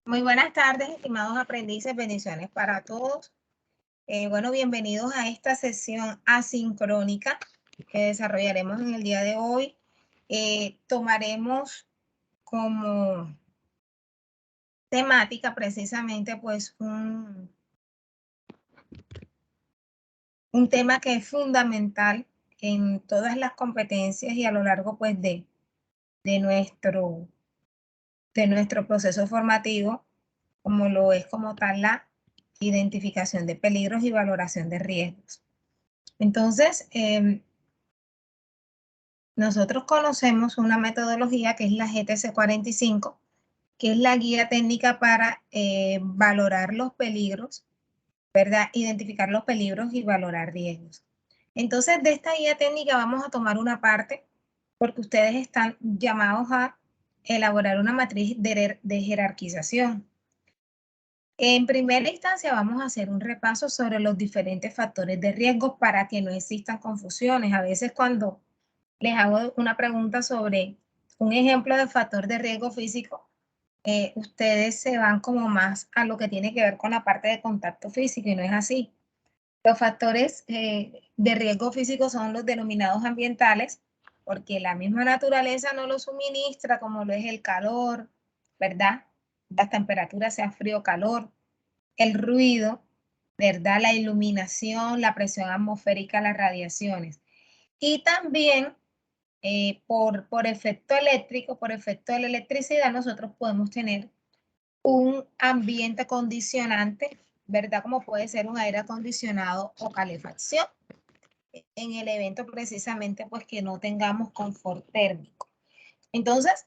Muy buenas tardes, estimados aprendices, bendiciones para todos. Bueno, bienvenidos a esta sesión asincrónica que desarrollaremos en el día de hoy. Tomaremos como temática precisamente pues un tema que es fundamental en todas las competencias y a lo largo pues de nuestro, de nuestro proceso formativo, como lo es como tal la identificación de peligros y valoración de riesgos. Entonces, nosotros conocemos una metodología que es la GTC 45, que es la guía técnica para valorar los peligros, ¿verdad? Identificar los peligros y valorar riesgos. Entonces, de esta guía técnica vamos a tomar una parte porque ustedes están llamados a elaborar una matriz de jerarquización. En primera instancia, vamos a hacer un repaso sobre los diferentes factores de riesgo para que no existan confusiones. A veces cuando les hago una pregunta sobre un ejemplo de factor de riesgo físico, ustedes se van como más a lo que tiene que ver con la parte de contacto físico y no es así. Los factores de riesgo físico son los denominados ambientales, porque la misma naturaleza no los suministra, como lo es el calor, ¿verdad? Las temperaturas, sea frío o calor, el ruido, ¿verdad? La iluminación, la presión atmosférica, las radiaciones. Y también por efecto eléctrico, por efecto de la electricidad, nosotros podemos tener un ambiente condicionante, ¿verdad? Como puede ser un aire acondicionado o calefacción, en el evento precisamente pues que no tengamos confort térmico. Entonces,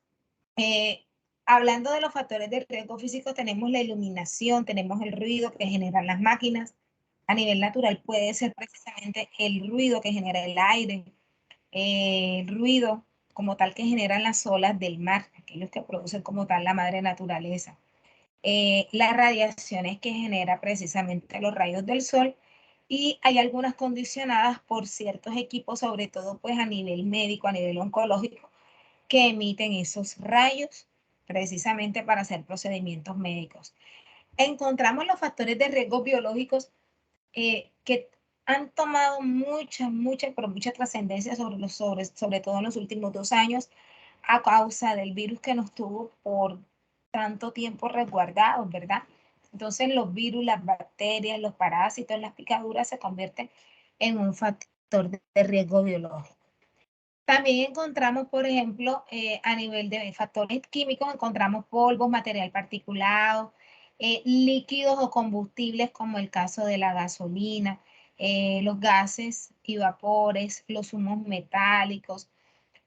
eh, hablando de los factores de riesgo físico, tenemos la iluminación, tenemos el ruido que generan las máquinas. A nivel natural puede ser precisamente el ruido que genera el aire, el ruido como tal que generan las olas del mar, aquellos que producen como tal la madre naturaleza. Las radiaciones que genera precisamente los rayos del sol, y hay algunas condicionadas por ciertos equipos, sobre todo pues a nivel médico, a nivel oncológico, que emiten esos rayos precisamente para hacer procedimientos médicos. Encontramos los factores de riesgo biológicos que han tomado pero mucha trascendencia sobre todo en los últimos 2 años, a causa del virus que nos tuvo por tanto tiempo resguardados, ¿verdad? Entonces los virus, las bacterias, los parásitos, las picaduras se convierten en un factor de riesgo biológico. También encontramos, por ejemplo, a nivel de factores químicos, encontramos polvos, material particulado, líquidos o combustibles como el caso de la gasolina, los gases y vapores, los humos metálicos,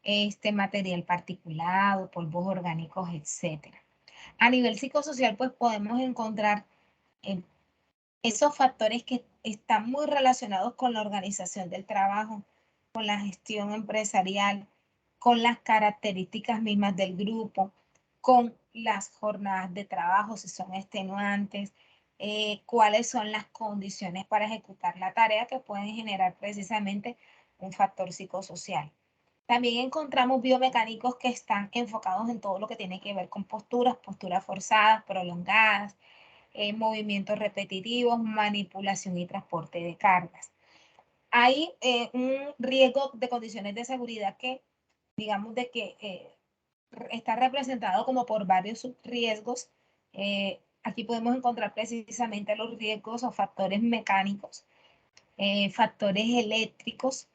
este material particulado, polvos orgánicos, etc. A nivel psicosocial, pues podemos encontrar eh, esos factores que están muy relacionados con la organización del trabajo, con la gestión empresarial, con las características mismas del grupo, con las jornadas de trabajo, si son extenuantes, cuáles son las condiciones para ejecutar la tarea que pueden generar precisamente un factor psicosocial. También encontramos biomecánicos que están enfocados en todo lo que tiene que ver con posturas forzadas, prolongadas, movimientos repetitivos, manipulación y transporte de cargas. Hay un riesgo de condiciones de seguridad que, digamos, de que está representado como por varios riesgos. Aquí podemos encontrar precisamente los riesgos o factores mecánicos, factores eléctricos.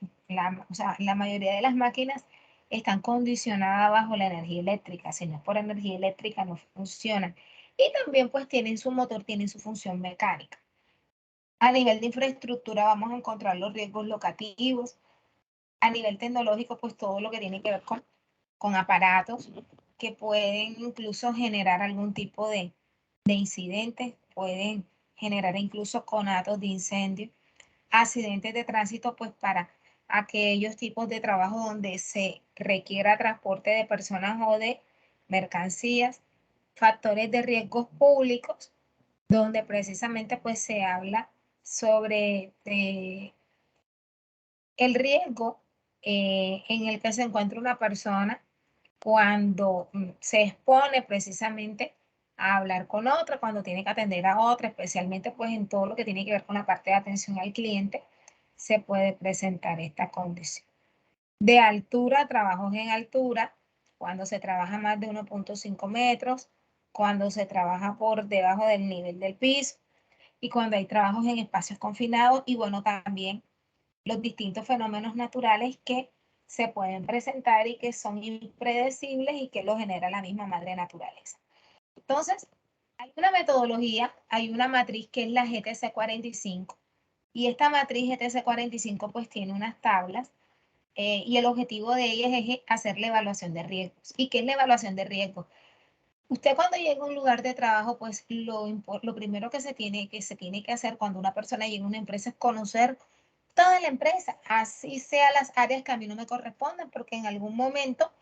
O sea, la mayoría de las máquinas están condicionadas bajo la energía eléctrica. Si no es por energía eléctrica, no funcionan. Y también pues tienen su motor, tienen su función mecánica. A nivel de infraestructura vamos a encontrar los riesgos locativos. A nivel tecnológico, pues todo lo que tiene que ver con aparatos que pueden incluso generar algún tipo de incidentes, pueden generar incluso conatos de incendio, accidentes de tránsito, pues para aquellos tipos de trabajo donde se requiera transporte de personas o de mercancías, factores de riesgos públicos, donde precisamente pues se habla sobre el riesgo en el que se encuentra una persona cuando se expone precisamente a hablar con otra, cuando tiene que atender a otra, especialmente pues en todo lo que tiene que ver con la parte de atención al cliente, se puede presentar esta condición. De altura, trabajos en altura, cuando se trabaja más de 1.5 metros, cuando se trabaja por debajo del nivel del piso y cuando hay trabajos en espacios confinados y bueno, también los distintos fenómenos naturales que se pueden presentar y que son impredecibles y que lo genera la misma madre naturaleza. Entonces, hay una metodología, hay una matriz que es la GTC 45 y esta matriz GTC 45 pues tiene unas tablas y el objetivo de ellas es hacer la evaluación de riesgos. ¿Y qué es la evaluación de riesgos? Usted cuando llega a un lugar de trabajo, pues lo primero que se tiene que hacer cuando una persona llega a una empresa es conocer toda la empresa, así sea las áreas que a mí no me corresponden, porque en algún momento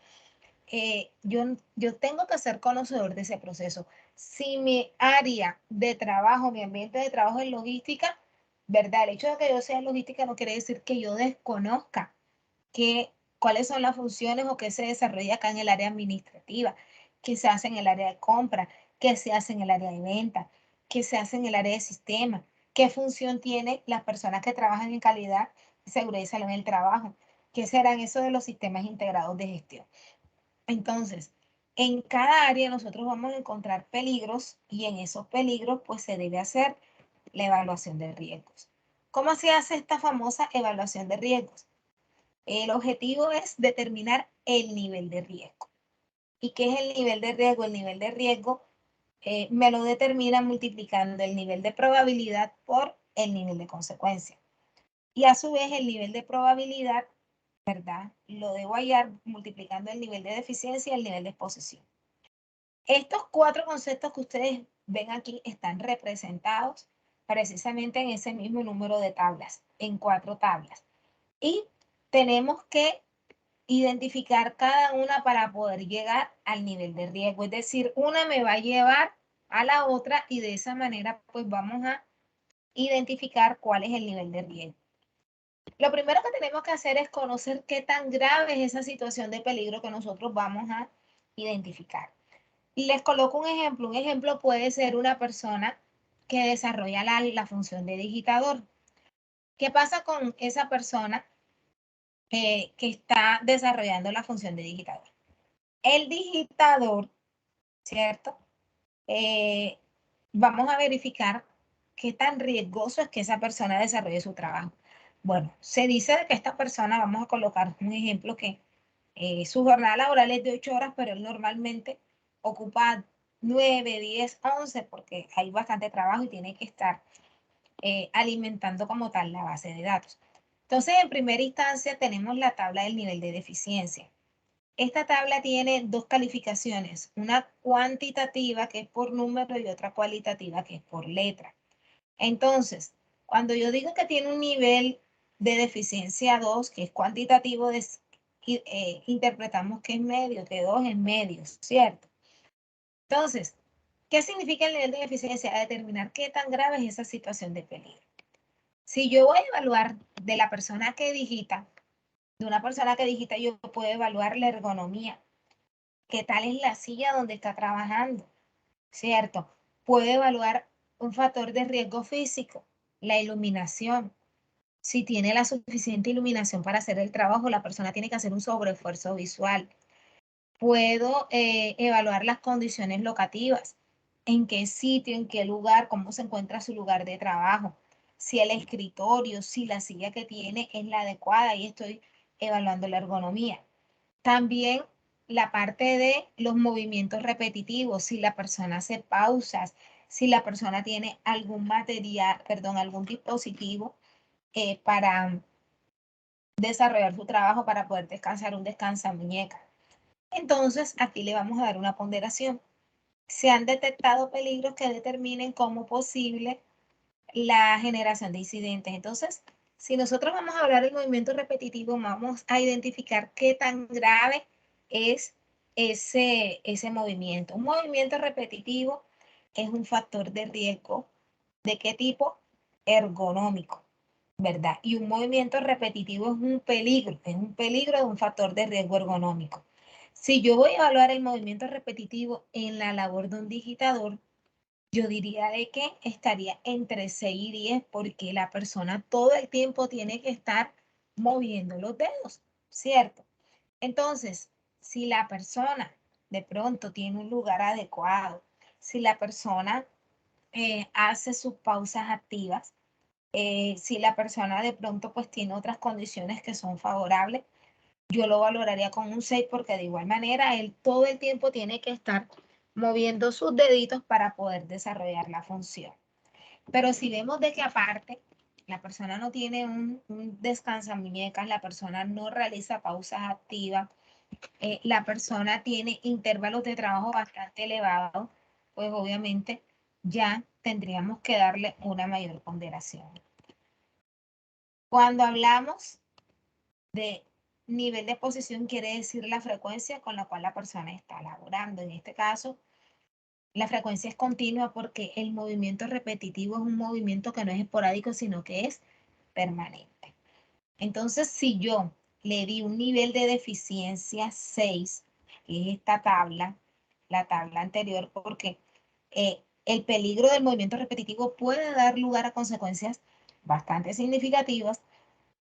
yo tengo que ser conocedor de ese proceso. Si mi área de trabajo, mi ambiente de trabajo es logística, ¿verdad? El hecho de que yo sea logística no quiere decir que yo desconozca cuáles son las funciones o qué se desarrolla acá en el área administrativa, qué se hace en el área de compra, qué se hace en el área de venta, qué se hace en el área de sistema, qué función tienen las personas que trabajan en calidad, seguridad y salud en el trabajo, qué serán eso de los sistemas integrados de gestión. Entonces, en cada área nosotros vamos a encontrar peligros y en esos peligros pues se debe hacer la evaluación de riesgos. ¿Cómo se hace esta famosa evaluación de riesgos? El objetivo es determinar el nivel de riesgo. ¿Y qué es el nivel de riesgo? El nivel de riesgo me lo determina multiplicando el nivel de probabilidad por el nivel de consecuencia. Y a su vez el nivel de probabilidad, ¿verdad? Lo debo hallar multiplicando el nivel de deficiencia y el nivel de exposición. Estos cuatro conceptos que ustedes ven aquí están representados precisamente en ese mismo número de tablas, en 4 tablas. Y tenemos que identificar cada una para poder llegar al nivel de riesgo. Es decir, una me va a llevar a la otra y de esa manera pues vamos a identificar cuál es el nivel de riesgo. Lo primero que tenemos que hacer es conocer qué tan grave es esa situación de peligro que nosotros vamos a identificar. Y les coloco un ejemplo. Un ejemplo puede ser una persona que desarrolla la función de digitador. ¿Qué pasa con esa persona que está desarrollando la función de digitador? El digitador, ¿cierto? Vamos a verificar qué tan riesgoso es que esa persona desarrolle su trabajo. Bueno, se dice que esta persona, vamos a colocar un ejemplo que su jornada laboral es de 8 horas, pero él normalmente ocupa 9, 10, 11, porque hay bastante trabajo y tiene que estar alimentando como tal la base de datos. Entonces, en primera instancia tenemos la tabla del nivel de deficiencia. Esta tabla tiene 2 calificaciones, una cuantitativa que es por número y otra cualitativa que es por letra. Entonces, cuando yo digo que tiene un nivel de deficiencia 2, que es cuantitativo, interpretamos que es medio, que 2 es medio, ¿cierto? Entonces, ¿qué significa el nivel de deficiencia? Determinar qué tan grave es esa situación de peligro. Si yo voy a evaluar de la persona que digita, de una persona que digita, yo puedo evaluar la ergonomía. ¿Qué tal es la silla donde está trabajando? ¿Cierto? Puedo evaluar un factor de riesgo físico, la iluminación. Si tiene la suficiente iluminación para hacer el trabajo, la persona tiene que hacer un sobreesfuerzo visual. Puedo evaluar las condiciones locativas, en qué sitio, en qué lugar, cómo se encuentra su lugar de trabajo, si el escritorio, si la silla que tiene es la adecuada y estoy evaluando la ergonomía. También la parte de los movimientos repetitivos, si la persona hace pausas, si la persona tiene algún material, perdón, algún dispositivo para desarrollar su trabajo, para poder descansar, un descansa muñeca. Entonces, aquí le vamos a dar una ponderación. Se han detectado peligros que determinen como posible la generación de incidentes. Entonces, si nosotros vamos a hablar del movimiento repetitivo, vamos a identificar qué tan grave es ese movimiento. Un movimiento repetitivo es un factor de riesgo. ¿De qué tipo? Ergonómico, ¿verdad? Y un movimiento repetitivo es un peligro de un factor de riesgo ergonómico. Si yo voy a evaluar el movimiento repetitivo en la labor de un digitador, yo diría de que estaría entre 6 y 10 porque la persona todo el tiempo tiene que estar moviendo los dedos, ¿cierto? Entonces, si la persona de pronto tiene un lugar adecuado, si la persona hace sus pausas activas, si la persona de pronto pues tiene otras condiciones que son favorables, yo lo valoraría con un 6 porque de igual manera él todo el tiempo tiene que estar moviendo sus deditos para poder desarrollar la función. Pero si vemos de que aparte la persona no tiene un descansa muñecas, la persona no realiza pausas activas, la persona tiene intervalos de trabajo bastante elevados, pues obviamente ya tendríamos que darle una mayor ponderación. Cuando hablamos de nivel de exposición, quiere decir la frecuencia con la cual la persona está laborando. En este caso, la frecuencia es continua porque el movimiento repetitivo es un movimiento que no es esporádico, sino que es permanente. Entonces, si yo le di un nivel de deficiencia 6, que es esta tabla, la tabla anterior, porque el peligro del movimiento repetitivo puede dar lugar a consecuencias bastante significativas,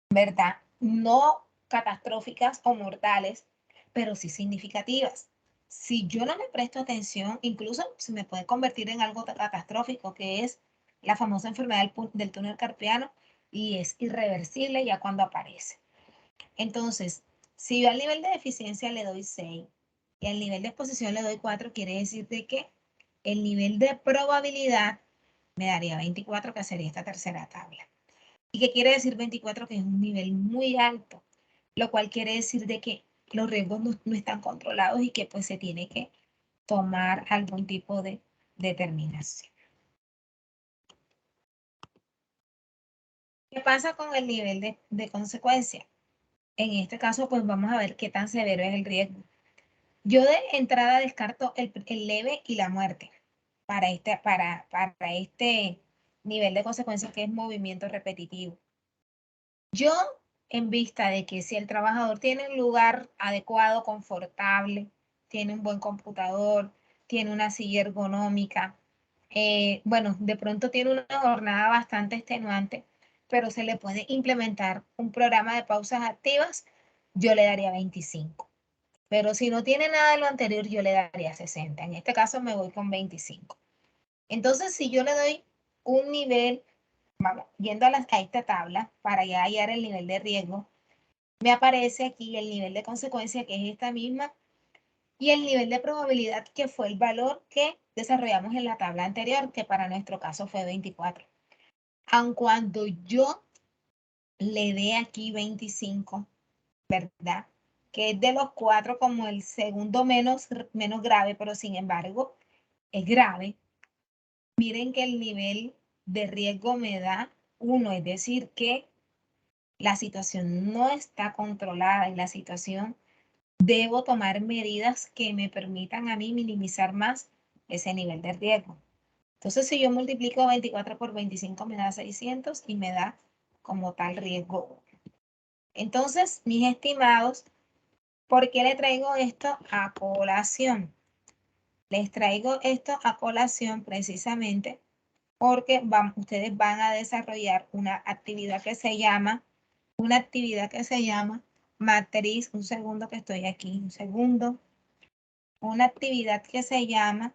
¿verdad? No catastróficas o mortales, pero sí significativas. Si yo no me presto atención, incluso se me puede convertir en algo catastrófico, que es la famosa enfermedad del túnel carpiano, y es irreversible ya cuando aparece. Entonces, si yo al nivel de deficiencia le doy 6 y al nivel de exposición le doy 4, quiere decir de que el nivel de probabilidad me daría 24, que sería esta tercera tabla. ¿Y qué quiere decir 24? Que es un nivel muy alto, lo cual quiere decir de que los riesgos no están controlados y que pues se tiene que tomar algún tipo de determinación. ¿Qué pasa con el nivel de consecuencia? En este caso, pues vamos a ver qué tan severo es el riesgo. Yo de entrada descarto el leve y la muerte para este nivel de consecuencia que es movimiento repetitivo. Yo, en vista de que si el trabajador tiene un lugar adecuado, confortable, tiene un buen computador, tiene una silla ergonómica, bueno, de pronto tiene una jornada bastante extenuante, pero se le puede implementar un programa de pausas activas, yo le daría 25. Pero si no tiene nada de lo anterior, yo le daría 60. En este caso me voy con 25. Entonces, si yo le doy un nivel, vamos, yendo a esta tabla para ya hallar el nivel de riesgo, me aparece aquí el nivel de consecuencia, que es esta misma, y el nivel de probabilidad, que fue el valor que desarrollamos en la tabla anterior, que para nuestro caso fue 24. Aun cuando yo le dé aquí 25, ¿verdad? Que es de los 4 como el segundo menos grave, pero sin embargo es grave. Miren que el nivel de riesgo me da 1, es decir, que la situación no está controlada y la situación debo tomar medidas que me permitan a mí minimizar más ese nivel de riesgo. Entonces, si yo multiplico 24 por 25 me da 600 y me da como tal riesgo 1. Entonces, mis estimados, ¿por qué le traigo esto a colación? Les traigo esto a colación precisamente porque ustedes van a desarrollar una actividad que se llama matriz, un segundo que estoy aquí, un segundo, una actividad que se llama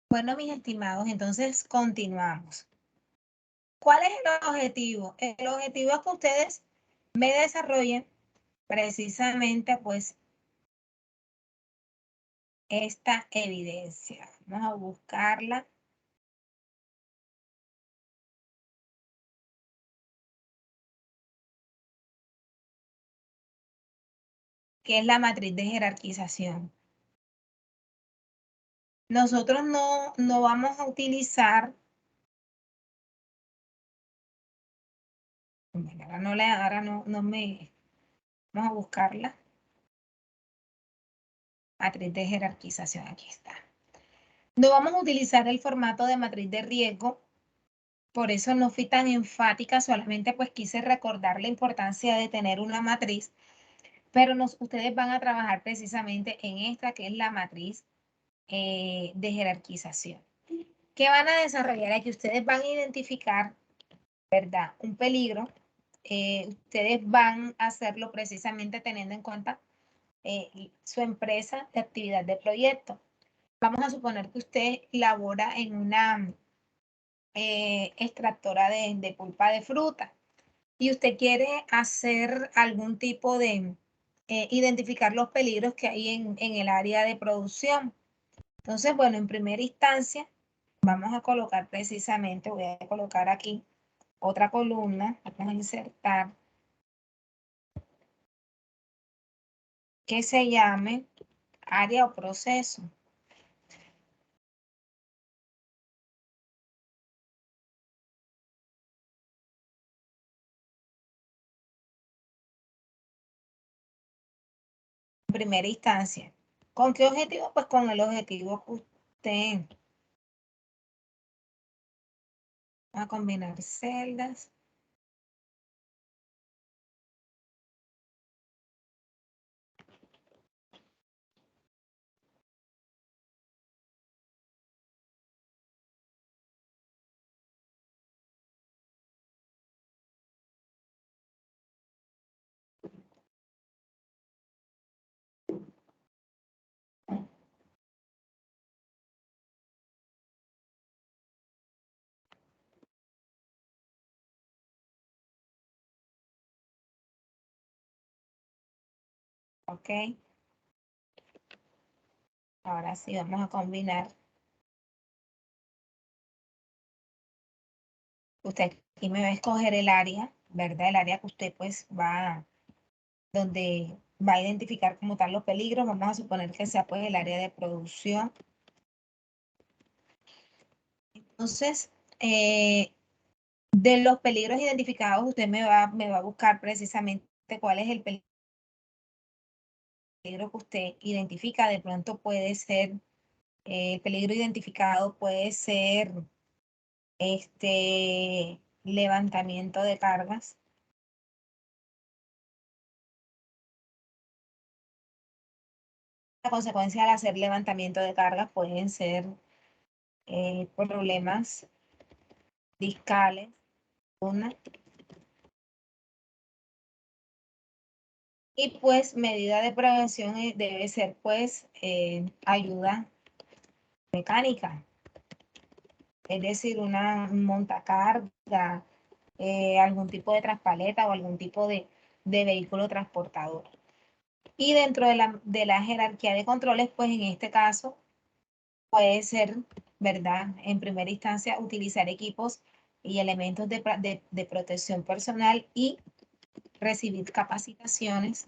bueno, mis estimados, entonces continuamos. ¿Cuál es el objetivo? El objetivo es que ustedes me desarrolle precisamente pues esta evidencia. Vamos a buscarla. Que es la matriz de jerarquización. Nosotros no vamos a utilizar, ahora no me, vamos a buscarla. Matriz de jerarquización, aquí está. No vamos a utilizar el formato de matriz de riesgo, por eso no fui tan enfática, solamente pues quise recordar la importancia de tener una matriz, pero ustedes van a trabajar precisamente en esta que es la matriz de jerarquización. ¿Qué van a desarrollar? Aquí ustedes van a identificar, ¿verdad? Un peligro. Ustedes van a hacerlo precisamente teniendo en cuenta su empresa de actividad de proyecto. Vamos a suponer que usted labora en una extractora de pulpa de fruta y usted quiere hacer algún tipo de, identificar los peligros que hay en el área de producción. Entonces, bueno, en primera instancia, vamos a colocar precisamente, voy a colocar aquí otra columna, vamos a insertar, que se llame área o proceso. En primera instancia. ¿Con qué objetivo? Pues con el objetivo que usted va a combinar celdas. ¿Ok? Ahora sí vamos a combinar. Usted aquí me va a escoger el área, ¿verdad? El área que usted pues donde va a identificar como tal los peligros. Vamos a suponer que sea pues el área de producción. Entonces, de los peligros identificados, usted me va a buscar precisamente cuál es el peligro que usted identifica. De pronto puede ser, el peligro identificado puede ser levantamiento de cargas. La consecuencia al hacer levantamiento de cargas pueden ser problemas discales, una, y pues medida de prevención debe ser pues ayuda mecánica, es decir, una montacarga, algún tipo de traspaleta o algún tipo de vehículo transportador. Y dentro de la jerarquía de controles, pues en este caso puede ser, ¿verdad? En primera instancia, utilizar equipos y elementos de protección personal y recibir capacitaciones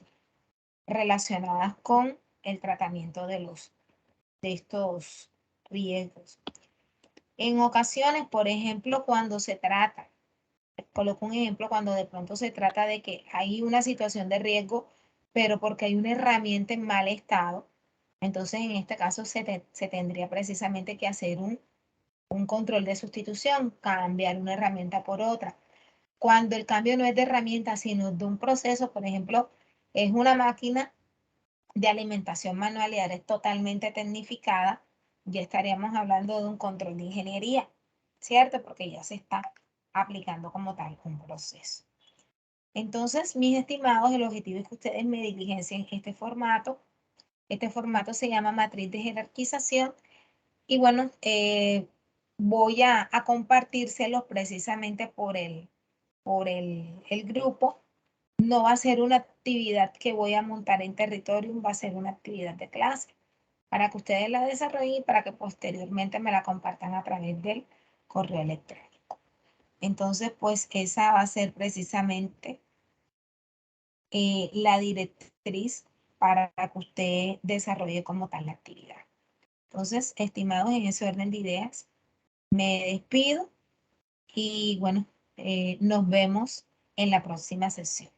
relacionadas con el tratamiento de estos riesgos. En ocasiones, por ejemplo, cuando se trata, coloco un ejemplo, cuando de pronto se trata de que hay una situación de riesgo, pero porque hay una herramienta en mal estado, entonces en este caso se tendría precisamente que hacer un control de sustitución, cambiar una herramienta por otra. Cuando el cambio no es de herramienta, sino de un proceso, por ejemplo, es una máquina de alimentación manual y ahora es totalmente tecnificada, ya estaríamos hablando de un control de ingeniería, ¿cierto? Porque ya se está aplicando como tal un proceso. Entonces, mis estimados, el objetivo es que ustedes me diligencien este formato. Este formato se llama matriz de jerarquización y bueno, voy a compartírselos precisamente por el grupo No va a ser una actividad que voy a montar en Territorium, va a ser una actividad de clase para que ustedes la desarrollen y para que posteriormente me la compartan a través del correo electrónico. Entonces, pues esa va a ser precisamente la directriz para que usted desarrolle como tal la actividad. Entonces, estimados, en ese orden de ideas, me despido y bueno, nos vemos en la próxima sesión.